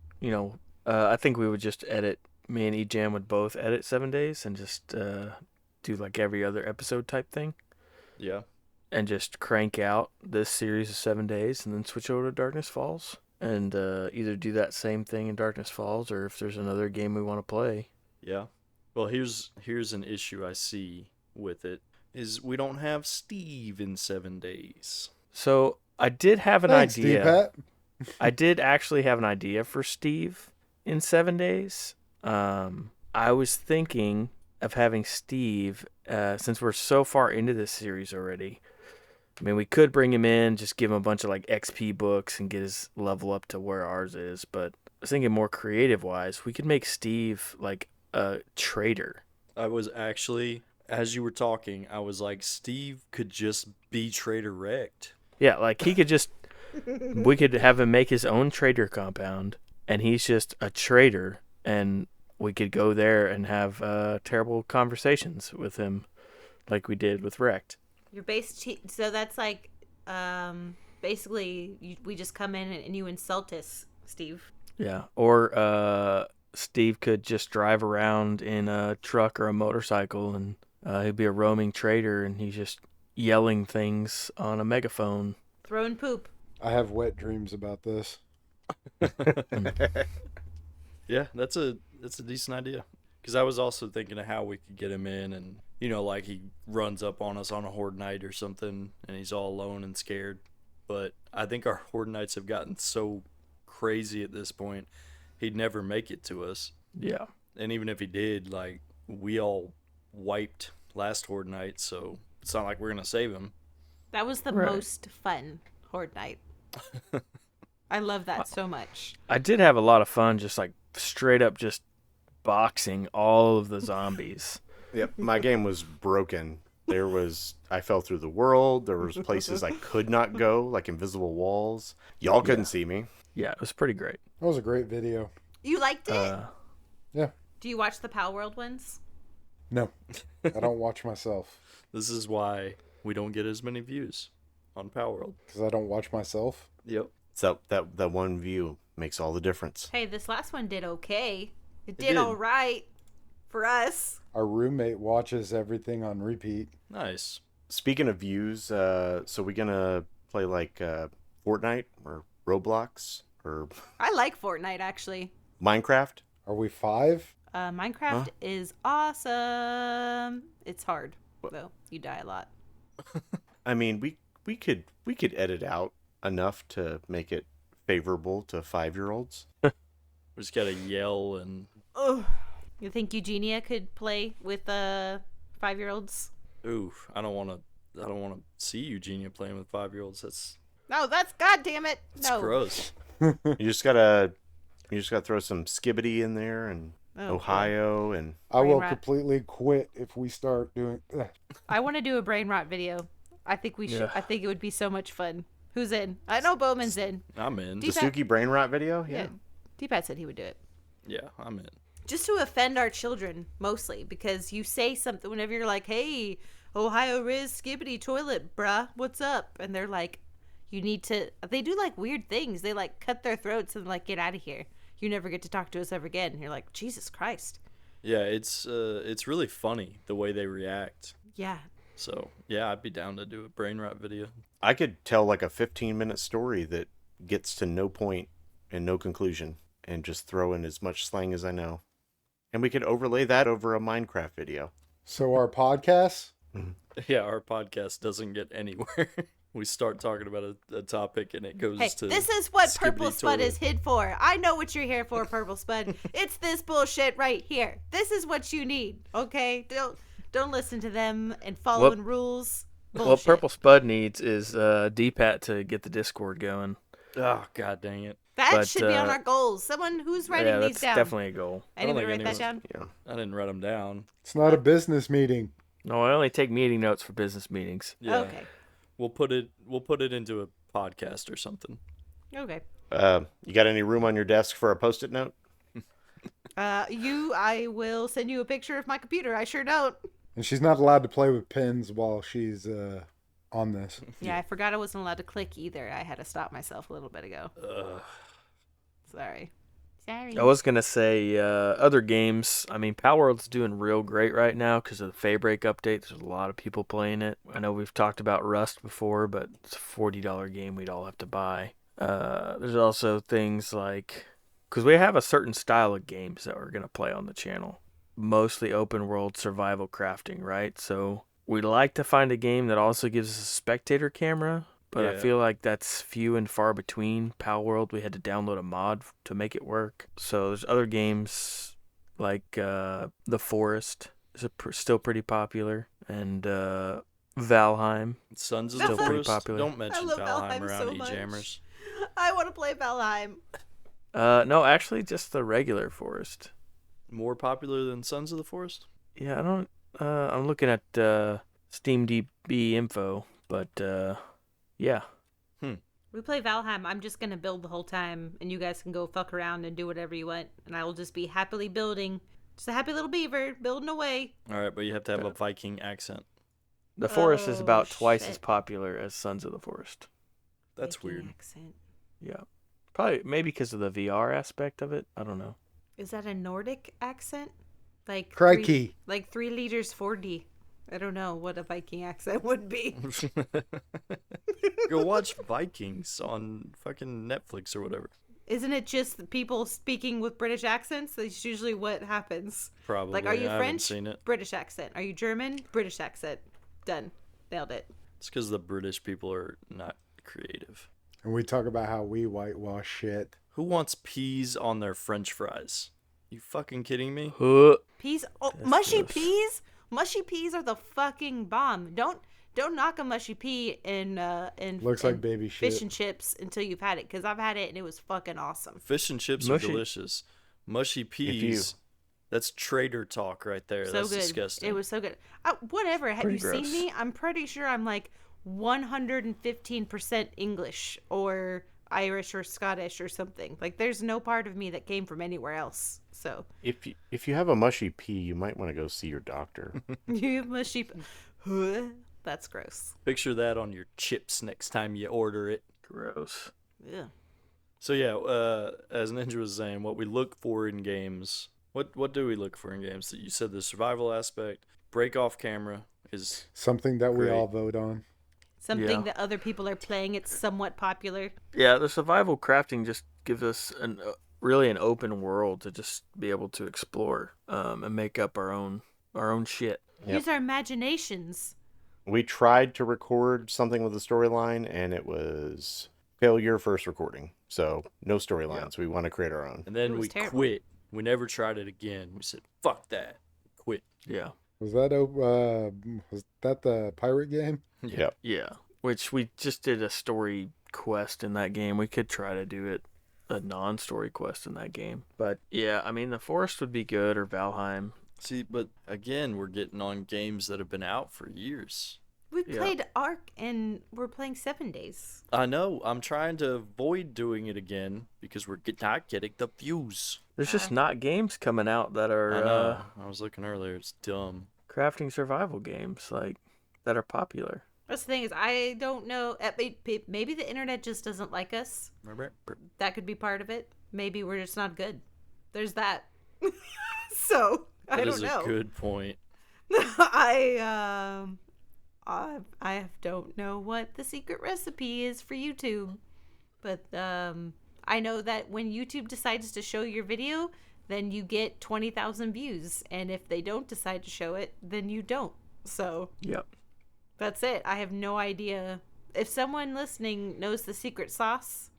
I think we would just edit. Me and EJam would both edit 7 days and just do like every other episode type thing. Yeah. And just crank out this series of 7 days and then switch over to Darkness Falls. And either do that same thing in Darkness Falls, or if there's another game we want to play. Yeah. Well, here's an issue I see with it, is we don't have Steve in 7 days. So I did have an Thanks, idea. D-Pat. I did actually have an idea for Steve in 7 days. I was thinking of having Steve, since we're so far into this series already. I mean, we could bring him in, just give him a bunch of like XP books and get his level up to where ours is. But I was thinking more creative wise, we could make Steve like a trader. I was actually, as you were talking, I was like, Steve could just be trader wrecked. Yeah, like he could just, we could have him make his own trader compound, and he's just a trader, and we could go there and have terrible conversations with him like we did with Wrecked. Your base so that's like basically we just come in and you insult us, Steve. Yeah, or Steve could just drive around in a truck or a motorcycle, and he'd be a roaming trader, and he's just yelling things on a megaphone. Throwing poop. I have wet dreams about this. Yeah, that's a decent idea. Because I was also thinking of how we could get him in, and like he runs up on us on a horde night or something, and he's all alone and scared. But I think our horde nights have gotten so crazy at this point, he'd never make it to us. Yeah. And even if he did, like, we all wiped last horde night, so it's not like we're gonna save him. That was the Right. most fun horde night. I love that so much. I did have a lot of fun just like straight up just boxing all of the zombies. Yep, my game was broken. I fell through the world. There was places I could not go, like invisible walls. Y'all couldn't see me. Yeah, it was pretty great. That was a great video. You liked it? Yeah. Do you watch the palworld ones? No, I don't watch myself This is why we don't get as many views on palworld. because I don't watch myself. Yep. So that one view makes all the difference. Hey, this last one did okay. It did. did all right for us. Our roommate watches everything on repeat. Nice. Speaking of views, so we gonna play like Fortnite or Roblox or I like Fortnite, actually. Minecraft? Are we 5? Minecraft is awesome. It's hard, though. You die a lot. I mean, we could edit out enough to make it favorable to 5-year-olds. We just gotta yell and... Ugh. You think Eugenia could play with 5-year-olds? Ooh, I don't want to see Eugenia playing with 5-year-olds. That's No, that's God damn it. No. gross. You just gotta throw some Skibbity in there and Oh, Ohio and I Brain will rot. completely quit if we start doing. I want to do a brain rot video. I think we should. Yeah. I think it would be so much fun. Who's in? I know Bowman's in. I'm in. the D-Pat- Stuki brain rot video. Yeah. Yeah. D-Pat said he would do it. Yeah, I'm in. Just to offend our children, mostly, because you say something whenever you're like, hey, Ohio Riz Skibbity Toilet, bruh, what's up? And they're like, you need to, they do like weird things. They like cut their throats and like, get out of here. You never get to talk to us ever again. And you're like, Jesus Christ. Yeah, it's really funny the way they react. Yeah. So, yeah, I'd be down to do a brain rot video. I could tell like a 15-minute story that gets to no point and no conclusion and just throw in as much slang as I know. And we could overlay that over a Minecraft video. So our podcast, Yeah, our podcast doesn't get anywhere. we start talking about a topic and it goes Hey, to this is what Purple skibbity Spud toilet. is hid for. I know what you're here for, Purple Spud. It's this bullshit right here. This is what you need, okay? Don't listen to them and following rules. Bullshit. What Purple Spud needs is D-Pat to get the Discord going. Oh, god dang it. That should be on our goals. Someone who's writing these that's down. definitely a goal. Anybody think write that anyone's- down? Yeah. I didn't write them down. It's not a business meeting. No, I only take meeting notes for business meetings. Yeah. Okay. We'll put it into a podcast or something. Okay. You got any room on your desk for a post-it note? I will send you a picture of my computer. I sure don't. And she's not allowed to play with pens while she's on this. Yeah, I forgot I wasn't allowed to click either. I had to stop myself a little bit ago. Sorry. I was going to say other games. I mean, Palworld's doing real great right now because of the Faybreak update. There's a lot of people playing it. I know we've talked about Rust before, but it's a $40 game we'd all have to buy. There's also things like, because we have a certain style of games that we're going to play on the channel. Mostly open world survival crafting, right? So we'd like to find a game that also gives us a spectator camera. But I Yeah. feel like that's few and far between. Palworld, we had to download a mod to make it work. So there's other games like The Forest is still pretty popular, and Valheim. Sons of Still the pretty Forest. popular. Don't mention love Valheim Valheim around so much. e-jammers. I want to play Valheim. No, actually, just the regular Forest. More popular than Sons of the Forest? Yeah, I don't. I'm looking at SteamDB info, but yeah. We play Valheim. I'm just going to build the whole time, and you guys can go fuck around and do whatever you want, and I will just be happily building. Just a happy little beaver building away. All right, but you have to have a Viking accent. The Forest is Oh, about twice shit. as popular as Sons of the Forest. That's Viking weird. Accent. Yeah. Probably, maybe because of the VR aspect of it. I don't know. Is that a Nordic accent? Like Crikey. like 3 liters 4D. I don't know what a Viking accent would be. Go watch Vikings on fucking Netflix or whatever. Isn't it just people speaking with British accents? That's usually what happens. Probably. Like, are you I haven't French? seen it. British accent. Are you German? British accent. Done. Nailed it. It's because the British people are not creative. And we talk about how we whitewash shit. Who wants peas on their French fries? You fucking kidding me? Peas? Oh, That's mushy gross. peas? Mushy peas are the fucking bomb. Don't knock a mushy pea in Looks like baby shit. fish and chips until you've had it, because I've had it and it was fucking awesome. Fish and chips Mushy. are delicious. Mushy peas. That's trader talk right there. So That's good. disgusting. It was so good. Whatever. Have Pretty you seen gross. me? I'm pretty sure I'm like 115% English or Irish or Scottish or something. Like, there's no part of me that came from anywhere else. So If you have a mushy pee, you might want to go see your doctor. you mushy. That's gross. Picture that on your chips next time you order it. Gross. Yeah. So yeah, as Ninja was saying, what we look for in games. What do we look for in games? You said the survival aspect. Break off camera is Something that we Great. all vote on. Something Yeah. that other people are playing. It's somewhat popular. Yeah, the survival crafting just gives us really an open world to just be able to explore and make up our own shit. Yep. Use our imaginations. We tried to record something with a storyline, and it was failure first recording. So no storylines. We want to create our own. and then It was we terrible. quit. We never tried it again. We said, "Fuck that." Quit. Yeah. Was that the pirate game? Yep. Yeah. Which we just did a story quest in that game. We could try to do a non-story quest in that game. But yeah, I mean, the Forest would be good, or Valheim. See, but again, we're getting on games that have been out for years. We Yeah. played Ark and we're playing 7 days. I know. I'm trying to avoid doing it again because we're not getting the views. There's just not games coming out that are I know. I was looking earlier. It's dumb. crafting survival games like that are popular. That's the thing is, I don't know. Maybe the internet just doesn't like us. That could be part of it. Maybe we're just not good. There's that. So I That don't is know. a good point. I don't know what the secret recipe is for YouTube, but I know that when YouTube decides to show your video, then you get 20,000 views, and if they don't decide to show it, then you don't. So Yep. that's it. I have no idea. if someone listening knows the secret sauce,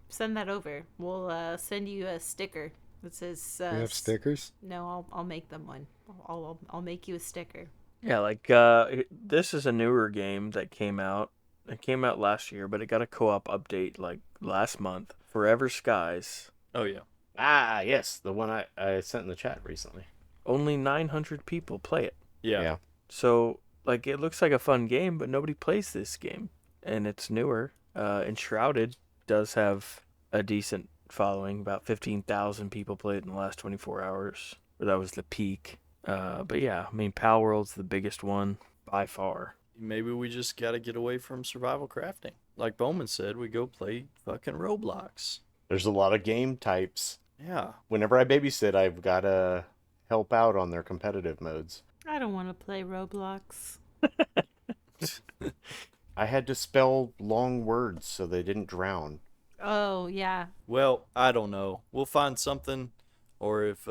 send that over. We'll send you a sticker that says. We have stickers. No, I'll make them one. I'll make you a sticker. Yeah, like this is a newer game that came out. It came out last year, but it got a co-op update like last month. Forever Skies. Oh yeah. Ah, yes, the one I sent in the chat recently. Only 900 people play it. Yeah. So, like, it looks like a fun game, but nobody plays this game. And it's newer. Enshrouded does have a decent following. About 15,000 people played it in the last 24 hours. Or that was the peak. But yeah, I mean, palworld's the biggest one by far. Maybe we just gotta get away from survival crafting. Like Bowman said, we go play fucking Roblox. There's a lot of game types. Yeah. Whenever I babysit, I've got to help out on their competitive modes. I don't want to play Roblox. I had to spell long words so they didn't drown. Oh, yeah. Well, I don't know. We'll find something, or if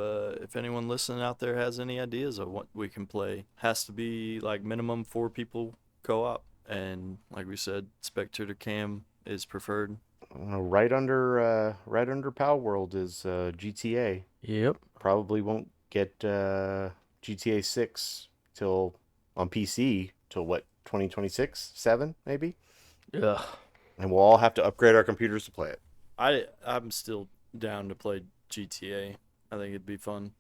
anyone listening out there has any ideas of what we can play, has to be like minimum 4 people co-op, and like we said, spectator cam is preferred. Right under palworld is GTA. Yep. Probably won't get GTA 6 till on PC till what, 2026, 7 maybe. Ugh. And we'll all have to upgrade our computers to play it. I'm still down to play GTA. I think it'd be fun.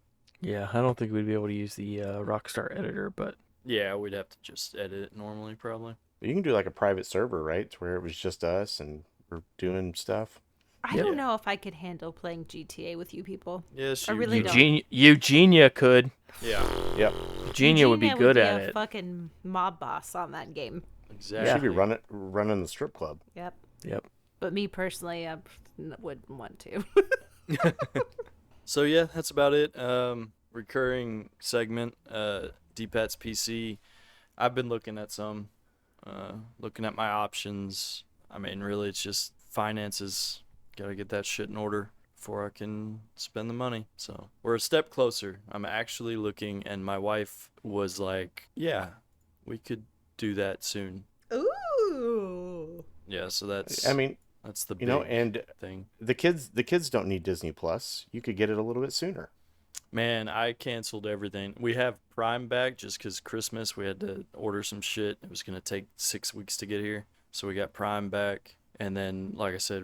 Yeah, I don't think we'd be able to use the Rockstar editor, but Yeah, we'd have to just edit it normally, probably. But you can do like a private server, right? To where it was just us and we're doing stuff. I don't know if I could handle playing GTA with you people. Yes, I really don't. Eugenia could. Yeah, Yep. Eugenia would be good at a it. fucking mob boss on that game. exactly. Should be running the strip club. Yep. Yep. But me personally, I wouldn't want to. So yeah, that's about it. Recurring segment, DPAT's PC. I've been looking at looking at my options. I mean, really, it's just finances. Gotta get that shit in order before I can spend the money. So we're a step closer. I'm actually looking, and my wife was like, "Yeah, we could do that soon." Ooh. Yeah, so that's. I mean, that's the big and thing. the kids don't need Disney Plus. You could get it a little bit sooner. Man, I canceled everything. We have Prime back just because Christmas we had to order some shit. It was going to take 6 weeks to get here. So we got Prime back. And then, like I said,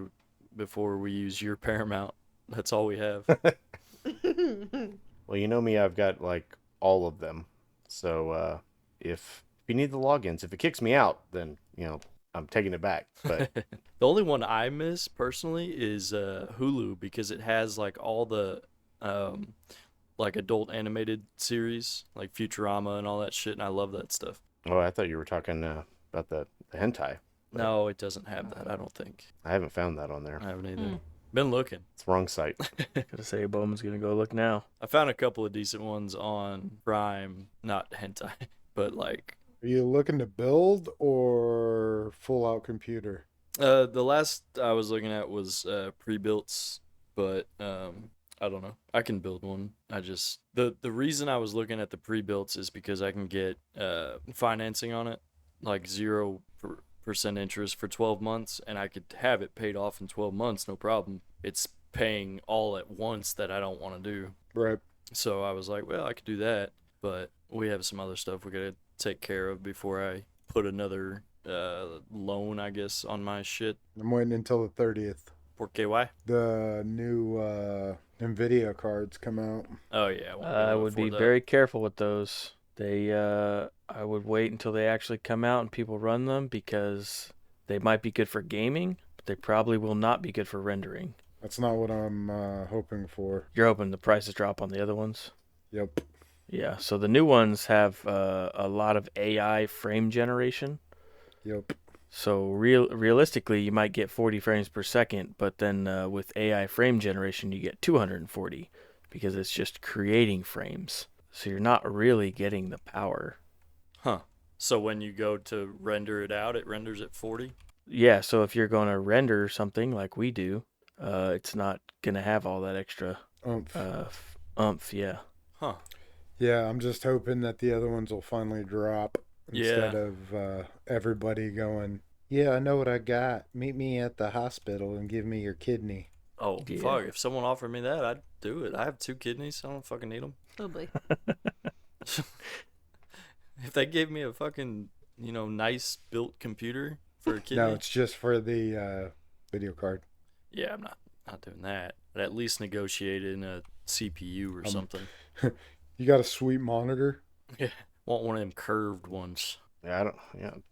before we use your Paramount, that's all we have. Well, you know me, I've got like all of them. So if you need the logins, if it kicks me out, then, I'm taking it back. But The only one I miss personally is Hulu because it has like all the like adult animated series like Futurama and all that shit, and I love that stuff. I thought you were talking about the hentai. No, it doesn't have that, I don't think. I haven't found that on there. I haven't either. Been looking. It's the wrong site. Gotta say, Bowman's gonna go look now. I found a couple of decent ones on Prime, not hentai, but like Are you looking to build or full out computer? the last I was looking at was pre-builts, but I don't know. I can build one. I just the reason I was looking at the pre-builts is because I can get financing on it, like 0% interest for 12 months, and I could have it paid off in 12 months, no problem. It's paying all at once that I don't want to do. Right. So I was like, well, I could do that, but we have some other stuff we gotta take care of before I put another loan, I guess, on my shit. I'm waiting until the 30th. Porque why? The new NVIDIA cards come out. Oh yeah, I would be very careful with those. I would wait until they actually come out and people run them because they might be good for gaming, but they probably will not be good for rendering. That's not what I'm hoping for. You're hoping the prices drop on the other ones? Yep. Yeah, so the new ones have a lot of AI frame generation. Yep. So realistically, you might get 40 frames per second, but then with AI frame generation, you get 240 because it's just creating frames. So you're not really getting the power. Huh. So when you go to render it out, it renders at 40? Yeah, so if you're going to render something like we do, it's not going to have all that extra oomph, yeah. Huh. Yeah, I'm just hoping that the other ones will finally drop instead Yeah. of everybody going, Yeah, I know what I got. Meet me at the hospital and give me your kidney. Oh, Yeah. fuck. If someone offered me that, I'd do it. I have 2 kidneys. I don't fucking need them. Probably. If they gave me a fucking, nice built computer for a kidney. No, it's just for the video card. Yeah, I'm not doing that. I'd at least negotiate in a CPU or something. You got a sweet monitor? Yeah. Want one of them curved ones. Yeah,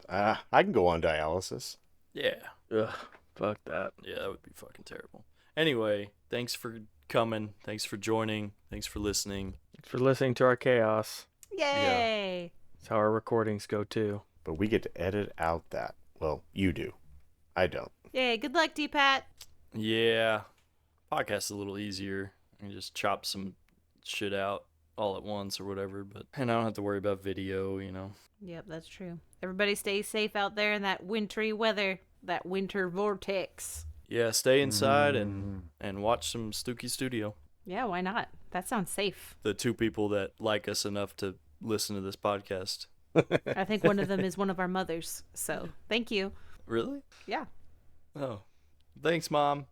I can go on dialysis. Yeah. Ugh, fuck that. Yeah, that would be fucking terrible. Anyway, thanks for coming. Thanks for joining. Thanks for listening. Thanks for listening to our chaos. Yay! That's how our recordings go too. But we get to edit out that. Well, you do. I don't. Yay! Good luck, D-Pat. Yeah. Podcast's a little easier. You can just chop some shit out all at once or whatever, and I don't have to worry about video, Yep, that's true. Everybody stay safe out there in that wintry weather, that winter vortex. Yeah, stay inside and watch some Stuki Studio. Yeah, why not? That sounds safe. The 2 people that like us enough to listen to this podcast. I think one of them is one of our mothers. So thank you. Really? Yeah. Oh. Thanks, Mom.